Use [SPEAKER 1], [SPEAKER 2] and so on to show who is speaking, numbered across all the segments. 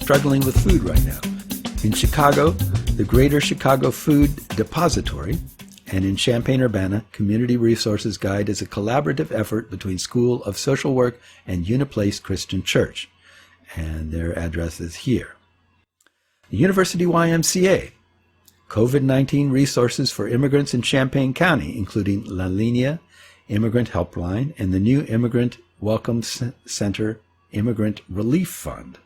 [SPEAKER 1] struggling with food right now. In Chicago, the Greater Chicago Food Depository, and in Champaign-Urbana, Community Resources Guide is a collaborative effort between School of Social Work and Uniplace Christian Church. And their address is here. The University YMCA, COVID-19 resources for immigrants in Champaign County, including La Linea Immigrant Helpline and the new Immigrant Welcome Center Immigrant Relief Fund.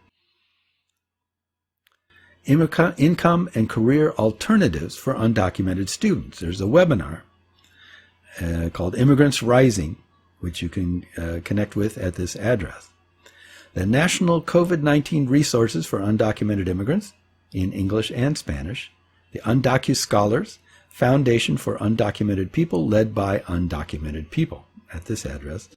[SPEAKER 1] Income and Career Alternatives for Undocumented Students. There's a webinar called Immigrants Rising, which you can connect with at this address. The National COVID-19 Resources for Undocumented Immigrants in English and Spanish. The UndocuScholars Foundation for Undocumented People, led by undocumented people, at this address.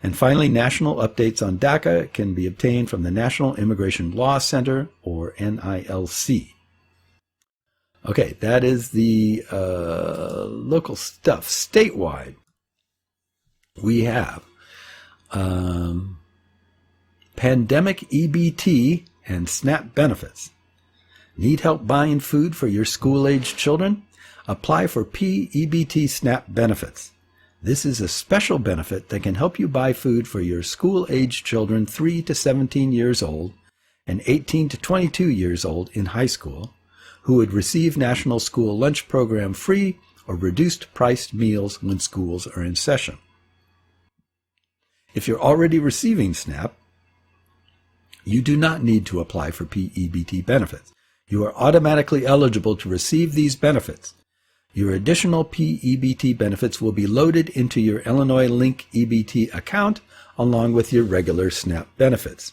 [SPEAKER 1] And finally, national updates on DACA can be obtained from the National Immigration Law Center, or NILC. Okay, that is the local stuff. Statewide, we have pandemic EBT and SNAP benefits. Need help buying food for your school-aged children? Apply for PEBT SNAP benefits. This is a special benefit that can help you buy food for your school-aged children 3 to 17 years old and 18 to 22 years old in high school who would receive National School Lunch Program free or reduced-priced meals when schools are in session. If you're already receiving SNAP, you do not need to apply for PEBT benefits. You are automatically eligible to receive these benefits. Your additional PEBT benefits will be loaded into your Illinois Link EBT account along with your regular SNAP benefits.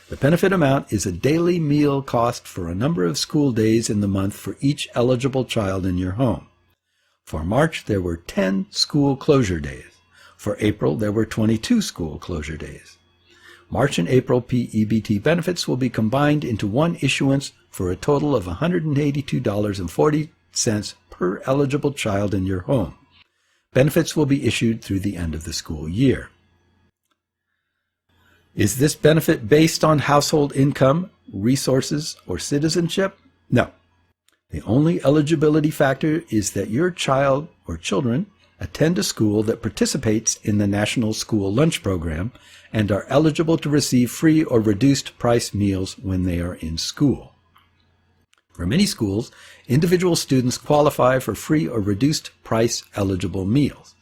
[SPEAKER 1] The benefit amount is a daily meal cost for a number of school days in the month for each eligible child in your home. For March, there were 10 school closure days. For April, there were 22 school closure days. March and April PEBT benefits will be combined into one issuance for a total of $182.40 per eligible child in your home. Benefits will be issued through the end of the school year. Is this benefit based on household income, resources, or citizenship? No. The only eligibility factor is that your child or children attend a school that participates in the National School Lunch Program and are eligible to receive free or reduced price meals when they are in school. For many schools, individual students qualify for free or reduced price eligible meals.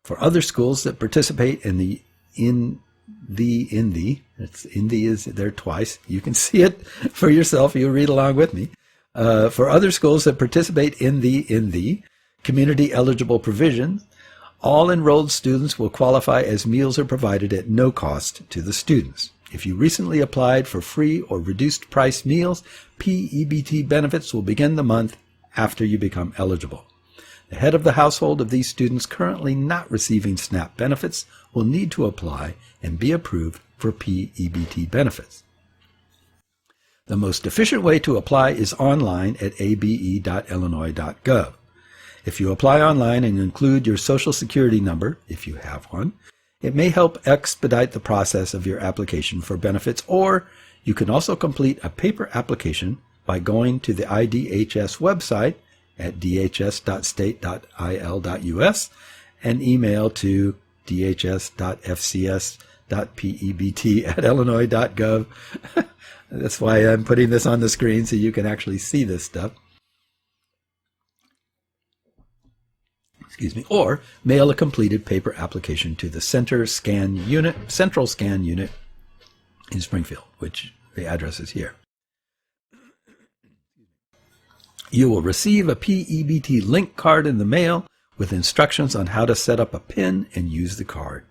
[SPEAKER 1] For other schools that participate it's is there twice. You can see it for yourself. You read along with me. For other schools that participate in the community eligible provisions, all enrolled students will qualify as meals are provided at no cost to the students. If you recently applied for free or reduced price meals, PEBT benefits will begin the month after you become eligible. The head of the household of these students currently not receiving SNAP benefits will need to apply and be approved for PEBT benefits. The most efficient way to apply is online at abe.illinois.gov. If you apply online and include your Social Security number, if you have one, it may help expedite the process of your application for benefits, or you can also complete a paper application by going to the IDHS website at dhs.state.il.us and email to dhs.fcs.pebt@illinois.gov. That's why I'm putting this on the screen so you can actually see this stuff. Or mail a completed paper application to the Central Scan Unit in Springfield, which the address is here. You will receive a PEBT link card in the mail with instructions on how to set up a PIN and use the card.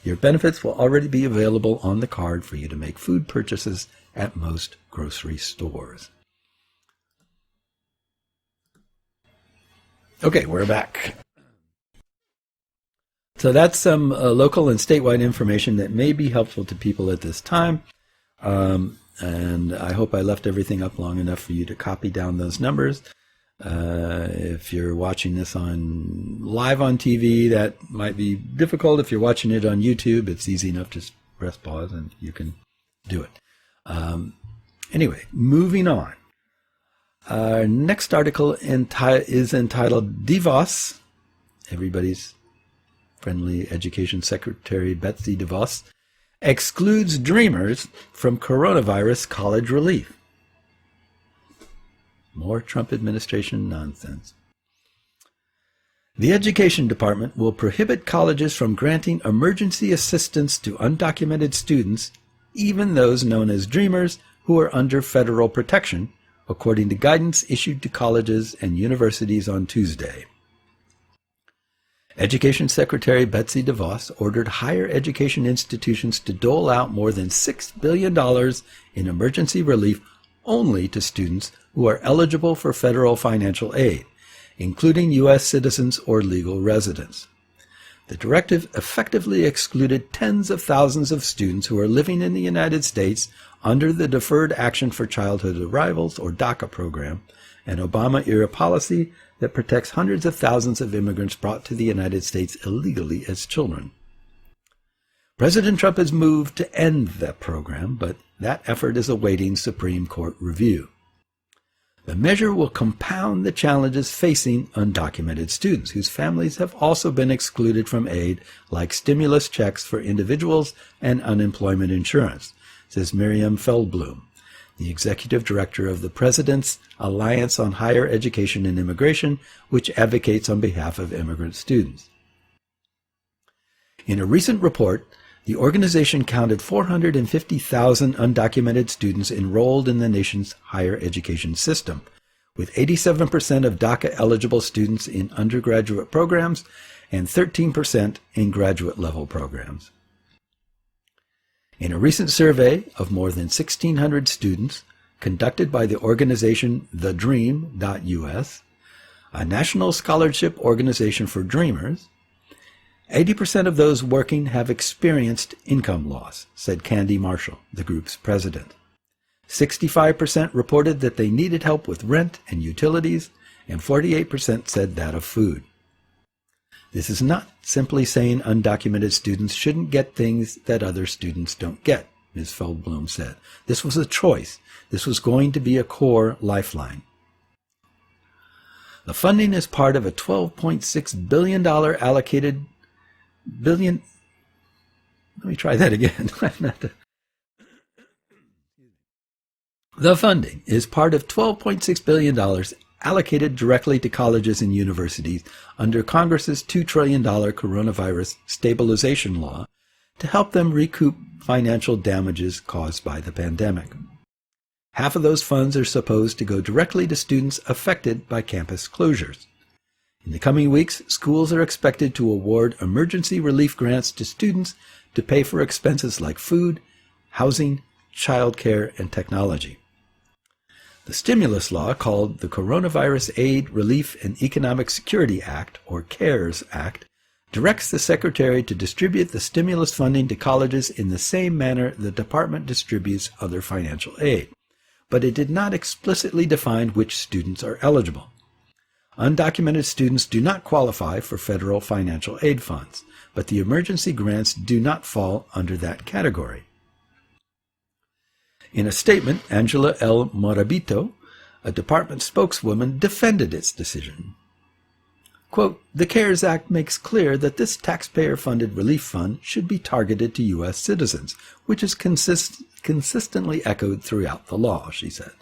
[SPEAKER 1] Your benefits will already be available on the card for you to make food purchases at most grocery stores. Okay, we're back. So that's some local and statewide information that may be helpful to people at this time. And I hope I left everything up long enough for you to copy down those numbers. If you're watching this live on TV, that might be difficult. If you're watching it on YouTube, it's easy enough to press pause and you can do it. Anyway, moving on. Our next article is entitled DeVos, everybody's friendly education secretary Betsy DeVos, excludes Dreamers from coronavirus college relief. More Trump administration nonsense. The Education Department will prohibit colleges from granting emergency assistance to undocumented students, even those known as Dreamers, who are under federal protection, according to guidance issued to colleges and universities on Tuesday. Education Secretary Betsy DeVos ordered higher education institutions to dole out more than $6 billion in emergency relief only to students who are eligible for federal financial aid, including U.S. citizens or legal residents. The directive effectively excluded tens of thousands of students who are living in the United States under the Deferred Action for Childhood Arrivals, or DACA program, an Obama-era policy that protects hundreds of thousands of immigrants brought to the United States illegally as children. President Trump has moved to end that program, but that effort is awaiting Supreme Court review. The measure will compound the challenges facing undocumented students, whose families have also been excluded from aid, like stimulus checks for individuals and unemployment insurance, says Miriam Feldblum, the executive director of the President's Alliance on Higher Education and Immigration, which advocates on behalf of immigrant students. In a recent report, the organization counted 450,000 undocumented students enrolled in the nation's higher education system, with 87% of DACA-eligible students in undergraduate programs and 13% in graduate-level programs. In a recent survey of more than 1,600 students conducted by the organization thedream.us, a national scholarship organization for dreamers, 80% of those working have experienced income loss, said Candy Marshall, the group's president. 65% reported that they needed help with rent and utilities, and 48% said that of food. This is not simply saying undocumented students shouldn't get things that other students don't get, Ms. Feldblum said. This was a choice. This was going to be a core lifeline. The funding is part of a $12.6 billion allocated billion. Let me try that again. The funding is part of $12.6 billion allocated directly to colleges and universities under Congress's $2 trillion coronavirus stabilization law to help them recoup financial damages caused by the pandemic. Half of those funds are supposed to go directly to students affected by campus closures. In the coming weeks, schools are expected to award emergency relief grants to students to pay for expenses like food, housing, childcare, and technology. The stimulus law, called the Coronavirus Aid, Relief, and Economic Security Act, or CARES Act, directs the Secretary to distribute the stimulus funding to colleges in the same manner the Department distributes other financial aid, but it did not explicitly define which students are eligible. Undocumented students do not qualify for federal financial aid funds, but the emergency grants do not fall under that category. In a statement, Angela L. Morabito, a department spokeswoman, defended its decision. Quote, "The CARES Act makes clear that this taxpayer-funded relief fund should be targeted to U.S. citizens, which is consistently echoed throughout the law," she said.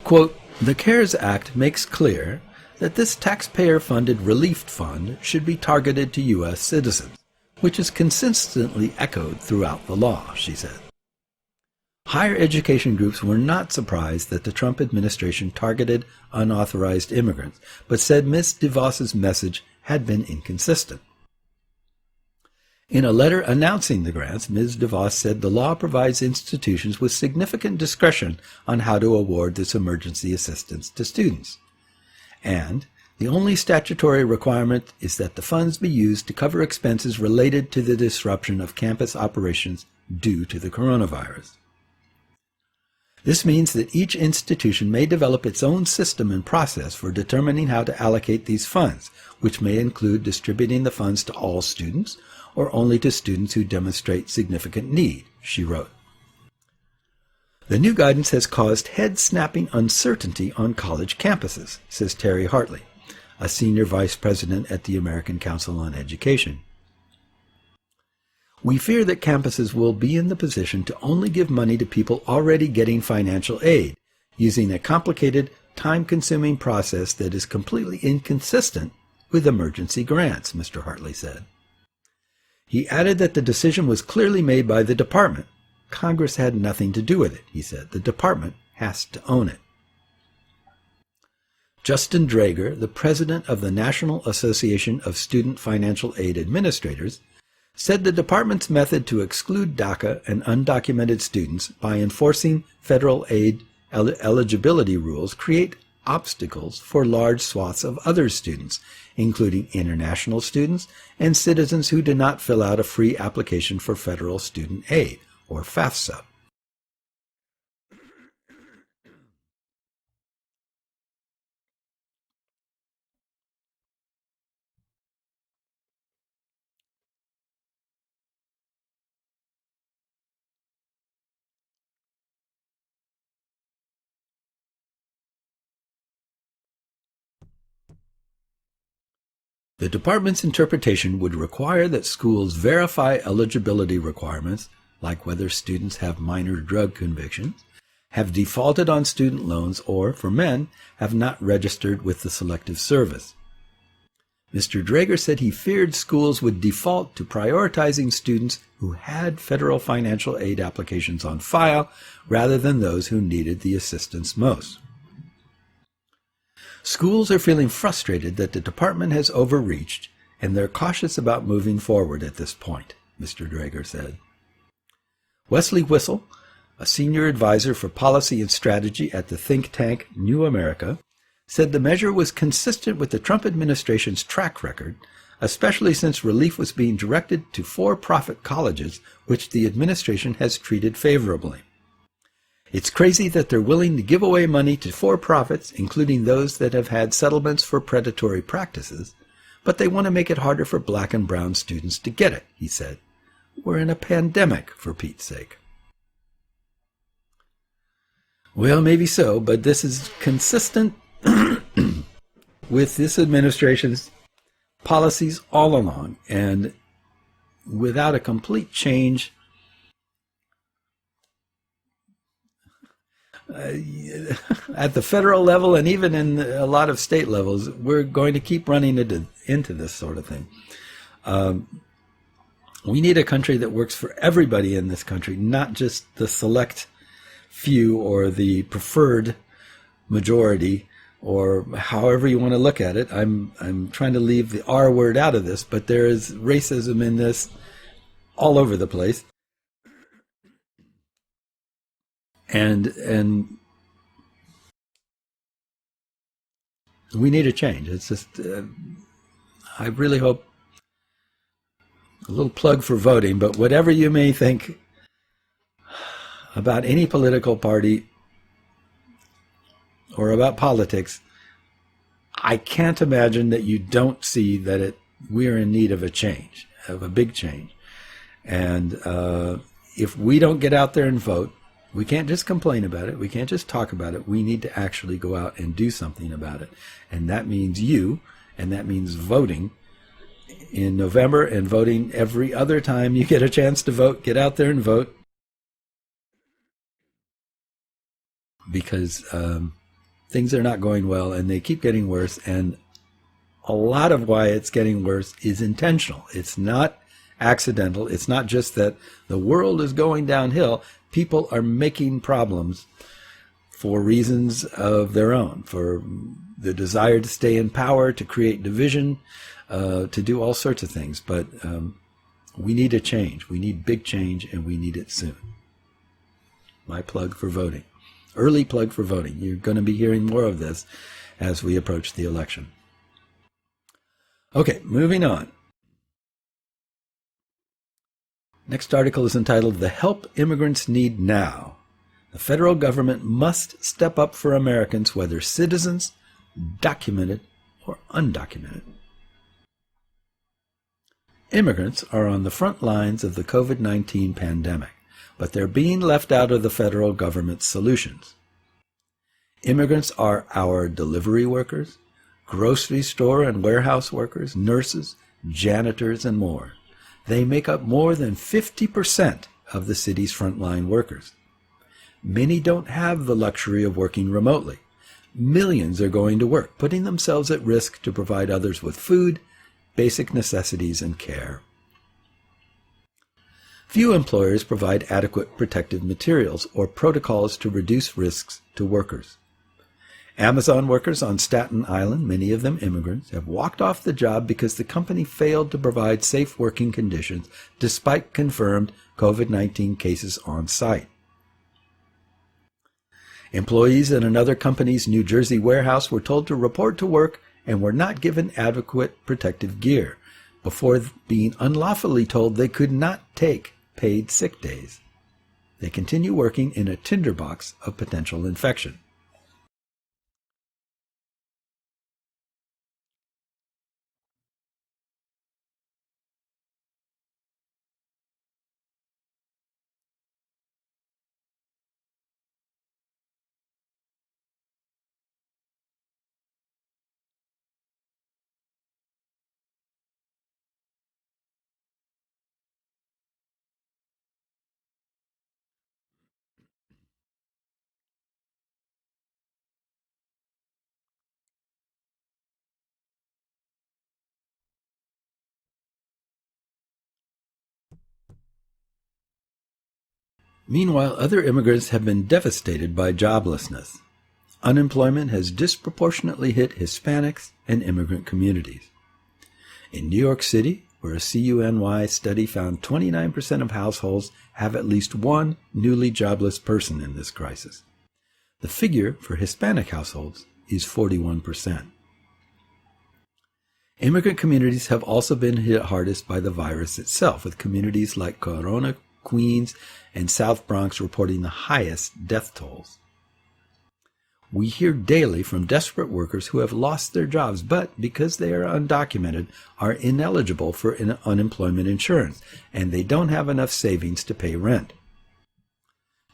[SPEAKER 1] Quote, "The CARES Act makes clear that this taxpayer-funded relief fund should be targeted to U.S. citizens, which is consistently echoed throughout the law," she said. Higher education groups were not surprised that the Trump administration targeted unauthorized immigrants, but said Ms. DeVos's message had been inconsistent. In a letter announcing the grants, Ms. DeVos said the law provides institutions with significant discretion on how to award this emergency assistance to students. And the only statutory requirement is that the funds be used to cover expenses related to the disruption of campus operations due to the coronavirus. This means that each institution may develop its own system and process for determining how to allocate these funds, which may include distributing the funds to all students or only to students who demonstrate significant need, she wrote. The new guidance has caused head-snapping uncertainty on college campuses, says Terry Hartley, a senior vice president at the American Council on Education. We fear that campuses will be in the position to only give money to people already getting financial aid, using a complicated, time-consuming process that is completely inconsistent with emergency grants, Mr. Hartley said. He added that the decision was clearly made by the department. Congress had nothing to do with it, he said. The department has to own it. Justin Draeger, the president of the National Association of Student Financial Aid Administrators, said the department's method to exclude DACA and undocumented students by enforcing federal aid eligibility rules create obstacles for large swaths of other students, including international students and citizens who did not fill out a free application for federal student aid, or FAFSA. The department's interpretation would require that schools verify eligibility requirements, like whether students have minor drug convictions, have defaulted on student loans, or, for men, have not registered with the Selective Service. Mr. Draeger said he feared schools would default to prioritizing students who had federal financial aid applications on file rather than those who needed the assistance most. Schools are feeling frustrated that the department has overreached, and they're cautious about moving forward at this point, Mr. Draeger said. Wesley Whistle, a senior advisor for policy and strategy at the think tank New America, said the measure was consistent with the Trump administration's track record, especially since relief was being directed to for-profit colleges, which the administration has treated favorably. It's crazy that they're willing to give away money to for-profits, including those that have had settlements for predatory practices, but they want to make it harder for black and brown students to get it, he said. We're in a pandemic, for Pete's sake. Well, maybe so, but this is consistent with this administration's policies all along, and without a complete change at the federal level and even in a lot of state levels, we're going to keep running into this sort of thing. We need a country that works for everybody in this country, not just the select few or the preferred majority, or however you want to look at it. I'm trying to leave the R word out of this, but there is racism in this all over the place. And we need a change. It's just, I really hope, a little plug for voting, but whatever you may think about any political party or about politics, I can't imagine that you don't see that we're in need of a change, of a big change. And if we don't get out there and vote, we can't just complain about it. We can't just talk about it. We need to actually go out and do something about it. And that means you, and that means voting in November and voting every other time you get a chance to vote. Get out there and vote. Because things are not going well, and they keep getting worse. And a lot of why it's getting worse is intentional. It's not accidental. It's not just that the world is going downhill. People are making problems for reasons of their own, for the desire to stay in power, to create division, to do all sorts of things. But we need a change. We need big change, and we need it soon. My plug for voting. Early plug for voting. You're going to be hearing more of this as we approach the election. Okay, moving on. Next article is entitled, "The Help Immigrants Need Now. The federal government must step up for Americans, whether citizens, documented, or undocumented." Immigrants are on the front lines of the COVID-19 pandemic, but they're being left out of the federal government's solutions. Immigrants are our delivery workers, grocery store and warehouse workers, nurses, janitors, and more. They make up more than 50% of the city's frontline workers. Many don't have the luxury of working remotely. Millions are going to work, putting themselves at risk to provide others with food, basic necessities, and care. Few employers provide adequate protective materials or protocols to reduce risks to workers. Amazon workers on Staten Island, many of them immigrants, have walked off the job because the company failed to provide safe working conditions despite confirmed COVID-19 cases on site. Employees in another company's New Jersey warehouse were told to report to work and were not given adequate protective gear before being unlawfully told they could not take paid sick days. They continue working in a tinderbox of potential infection. Meanwhile, other immigrants have been devastated by joblessness. Unemployment has disproportionately hit Hispanics and immigrant communities. In New York City, where a CUNY study found 29% of households have at least one newly jobless person in this crisis. The figure for Hispanic households is 41%. Immigrant communities have also been hit hardest by the virus itself, with communities like Corona, Queens, and South Bronx reporting the highest death tolls. We hear daily from desperate workers who have lost their jobs, but because they are undocumented, are ineligible for unemployment insurance, and they don't have enough savings to pay rent.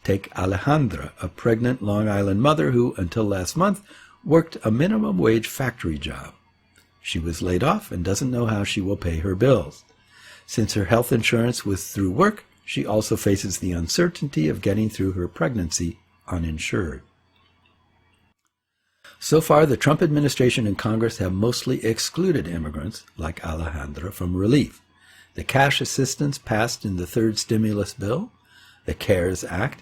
[SPEAKER 1] Take Alejandra, a pregnant Long Island mother who, until last month, worked a minimum wage factory job. She was laid off and doesn't know how she will pay her bills. Since her health insurance was through work, she also faces the uncertainty of getting through her pregnancy uninsured. So far, the Trump administration and Congress have mostly excluded immigrants, like Alejandra, from relief. The cash assistance passed in the third stimulus bill, the CARES Act,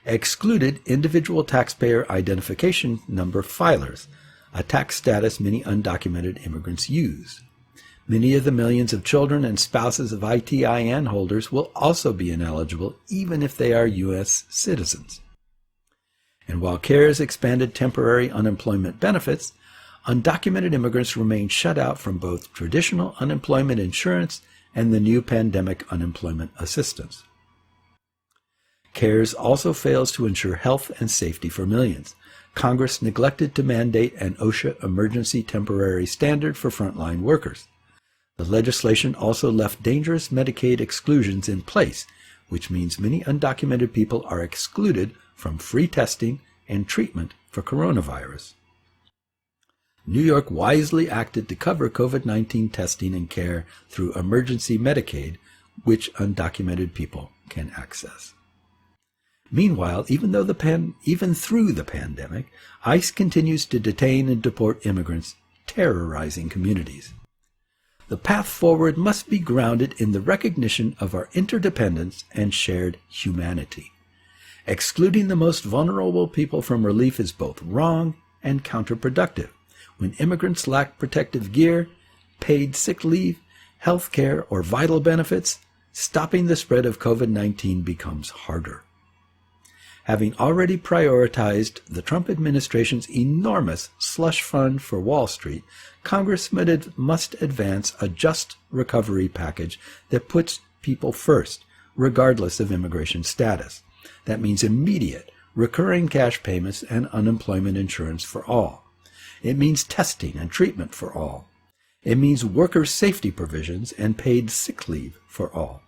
[SPEAKER 1] excluded individual taxpayer identification number filers, a tax status many undocumented immigrants use. Many of the millions of children and spouses of ITIN holders will also be ineligible, even if they are U.S. citizens. And while CARES expanded temporary unemployment benefits, undocumented immigrants remain shut out from both traditional unemployment insurance and the new pandemic unemployment assistance. CARES also fails to ensure health and safety for millions. Congress neglected to mandate an OSHA emergency temporary standard for frontline workers. The legislation also left dangerous Medicaid exclusions in place, which means many undocumented people are excluded from free testing and treatment for coronavirus. New York wisely acted to cover COVID-19 testing and care through emergency Medicaid, which undocumented people can access. Meanwhile, even through the pandemic, ICE continues to detain and deport immigrants, terrorizing communities. The path forward must be grounded in the recognition of our interdependence and shared humanity. Excluding the most vulnerable people from relief is both wrong and counterproductive. When immigrants lack protective gear, paid sick leave, health care, or vital benefits, stopping the spread of COVID-19 becomes harder. Having already prioritized the Trump administration's enormous slush fund for Wall Street, Congress must advance a just recovery package that puts people first, regardless of immigration status. That means immediate, recurring cash payments and unemployment insurance for all. It means testing and treatment for all. It means worker safety provisions and paid sick leave for all.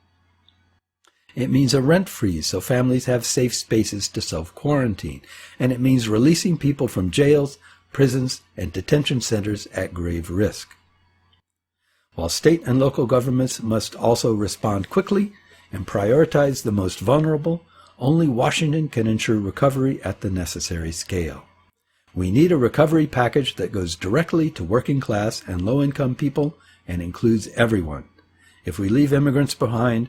[SPEAKER 1] It means a rent freeze so families have safe spaces to self-quarantine. And it means releasing people from jails, prisons, and detention centers at grave risk. While state and local governments must also respond quickly and prioritize the most vulnerable, only Washington can ensure recovery at the necessary scale. We need a recovery package that goes directly to working class and low-income people and includes everyone. If we leave immigrants behind,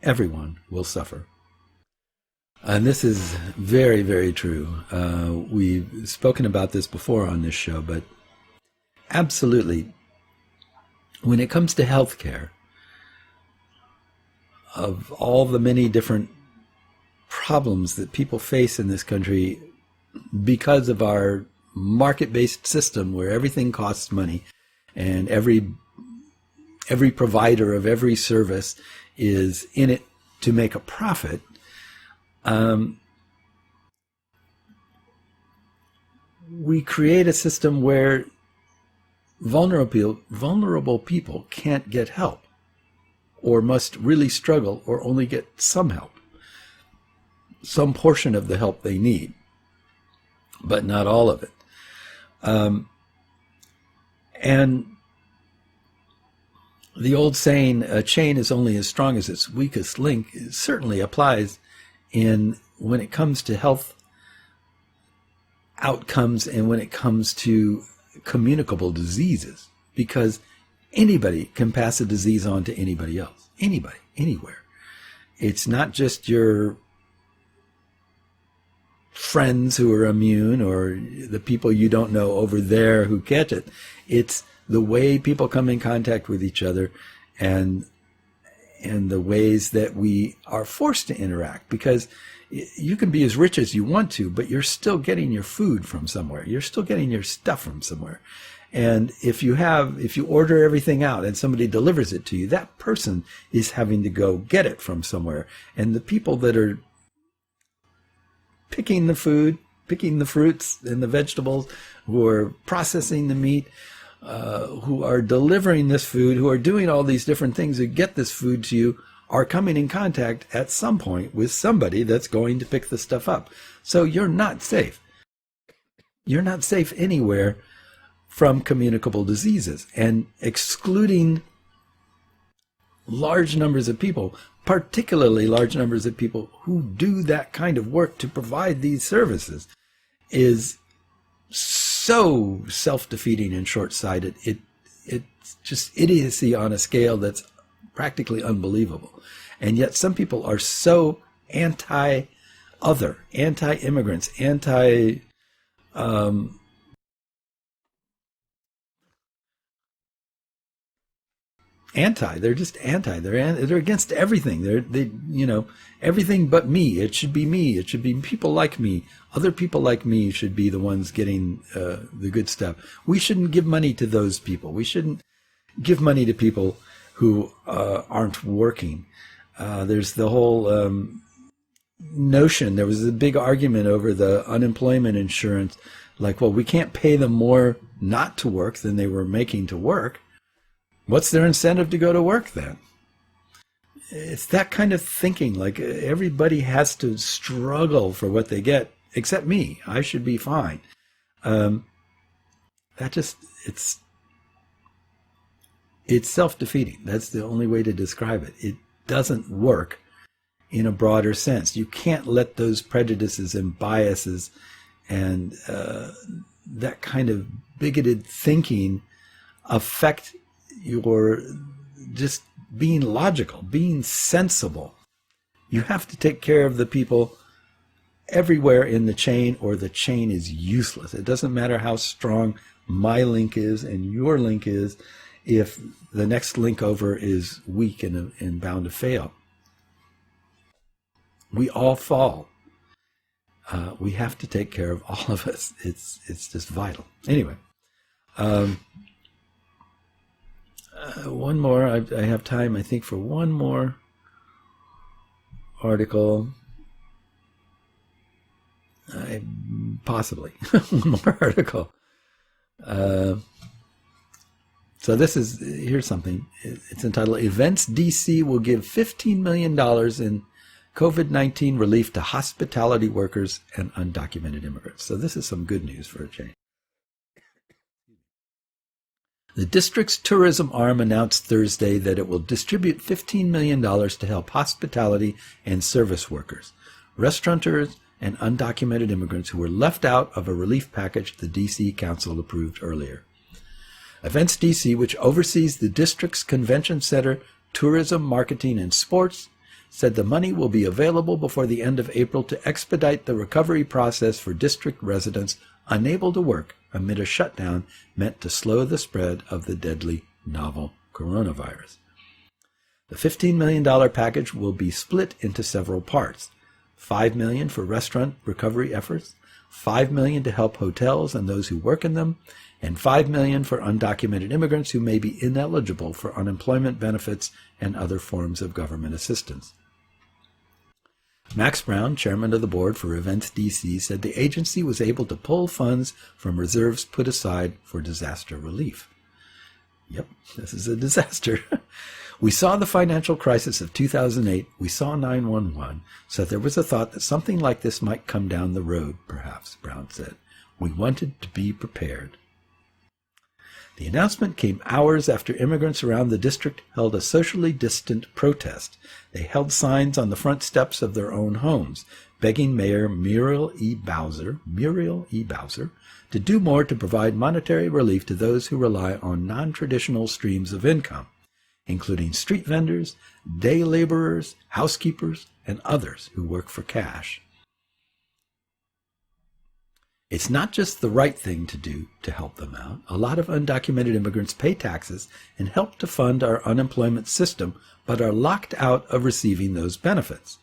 [SPEAKER 1] everyone will suffer. And this is very, very true. We've spoken about this before on this show, but absolutely, when it comes to health care, of all the many different problems that people face in this country because of our market-based system where everything costs money and every provider of every service is in it to make a profit, we create a system where vulnerable people can't get help or must really struggle or only get some help, some portion of the help they need, but not all of it. And the old saying, a chain is only as strong as its weakest link, certainly applies when it comes to health outcomes and when it comes to communicable diseases, because anybody can pass a disease on to anybody else. Anybody, anywhere. It's not just your friends who are immune or the people you don't know over there who catch it. It's the way people come in contact with each other and the ways that we are forced to interact, because you can be as rich as you want to, but you're still getting your food from somewhere. You're still getting your stuff from somewhere. And if you order everything out and somebody delivers it to you, that person is having to go get it from somewhere. And the people that are picking the food, picking the fruits and the vegetables, who are processing the meat, who are delivering this food, who are doing all these different things to get this food to you, are coming in contact at some point with somebody that's going to pick the stuff up. So you're not safe. You're not safe anywhere from communicable diseases. And excluding large numbers of people, particularly large numbers of people who do that kind of work to provide these services, is so self-defeating and short-sighted. It's just idiocy on a scale that's practically unbelievable. And yet some people are so anti-other, anti-immigrants, anti-, they're just anti. They're against everything. They everything but me. It should be me. It should be people like me. Other people like me should be the ones getting the good stuff. We shouldn't give money to those people. We shouldn't give money to people who aren't working. There's the whole notion. There was a big argument over the unemployment insurance. Like, well, we can't pay them more not to work than they were making to work. What's their incentive to go to work then? It's that kind of thinking, like everybody has to struggle for what they get, except me. I should be fine. It's self-defeating. That's the only way to describe it. It doesn't work in a broader sense. You can't let those prejudices and biases and that kind of bigoted thinking affect your just being logical, being sensible. You have to take care of the people everywhere in the chain, or the chain is useless. It doesn't matter how strong my link is and your link is if the next link over is weak and bound to fail. We all fall. We have to take care of all of us. It's just vital. Anyway, one more. I have time, I think, for one more. article. Possibly. One more article. So here's something. It's entitled, Events DC will give $15 million in COVID-19 relief to hospitality workers and undocumented immigrants. So this is some good news for a change. The district's tourism arm announced Thursday that it will distribute $15 million to help hospitality and service workers, restaurateurs, and undocumented immigrants who were left out of a relief package the D.C. Council approved earlier. Events D.C., which oversees the district's convention center, tourism, marketing, and sports, said the money will be available before the end of April to expedite the recovery process for district residents unable to work amid a shutdown meant to slow the spread of the deadly novel coronavirus. The $15 million package will be split into several parts. $5 million for restaurant recovery efforts, $5 million to help hotels and those who work in them, and $5 million for undocumented immigrants who may be ineligible for unemployment benefits and other forms of government assistance. Max Brown, chairman of the board for Events DC, said the agency was able to pull funds from reserves put aside for disaster relief. Yep, this is a disaster. We saw the financial crisis of 2008. We saw 9/11, so there was a thought that something like this might come down the road, perhaps, Brown said. We wanted to be prepared. The announcement came hours after immigrants around the district held a socially distant protest. They held signs on the front steps of their own homes, begging Mayor Muriel E. Bowser to do more to provide monetary relief to those who rely on non-traditional streams of income, including street vendors, day laborers, housekeepers, and others who work for cash. It's not just the right thing to do to help them out. A lot of undocumented immigrants pay taxes and help to fund our unemployment system, but are locked out of receiving those benefits,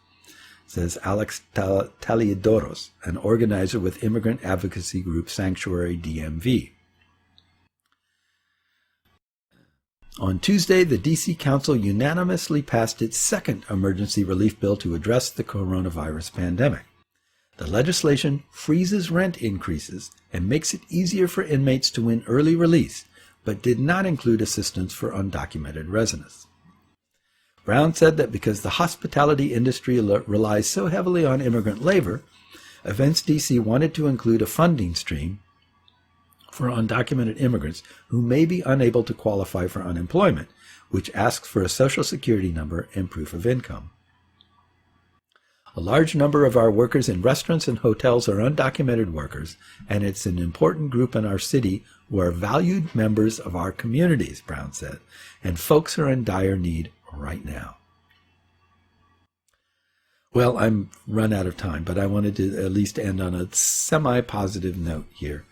[SPEAKER 1] says Alex Taliadoros, an organizer with immigrant advocacy group Sanctuary DMV. On Tuesday, the D.C. Council unanimously passed its second emergency relief bill to address the coronavirus pandemic. The legislation freezes rent increases and makes it easier for inmates to win early release, but did not include assistance for undocumented residents. Brown said that because the hospitality industry relies so heavily on immigrant labor, Events DC wanted to include a funding stream for undocumented immigrants who may be unable to qualify for unemployment, which asks for a Social Security number and proof of income. A large number of our workers in restaurants and hotels are undocumented workers, and it's an important group in our city who are valued members of our communities, Brown said, and folks are in dire need right now. Well, I'm run out of time, but I wanted to at least end on a semi-positive note here.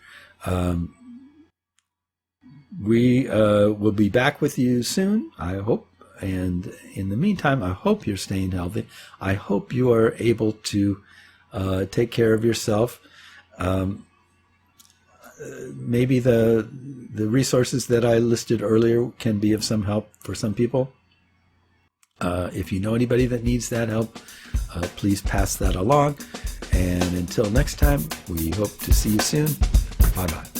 [SPEAKER 1] We will be back with you soon, I hope. And in the meantime, I hope you're staying healthy. I hope you are able to take care of yourself. Maybe the resources that I listed earlier can be of some help for some people. If you know anybody that needs that help, please pass that along. And until next time, we hope to see you soon. Bye-bye.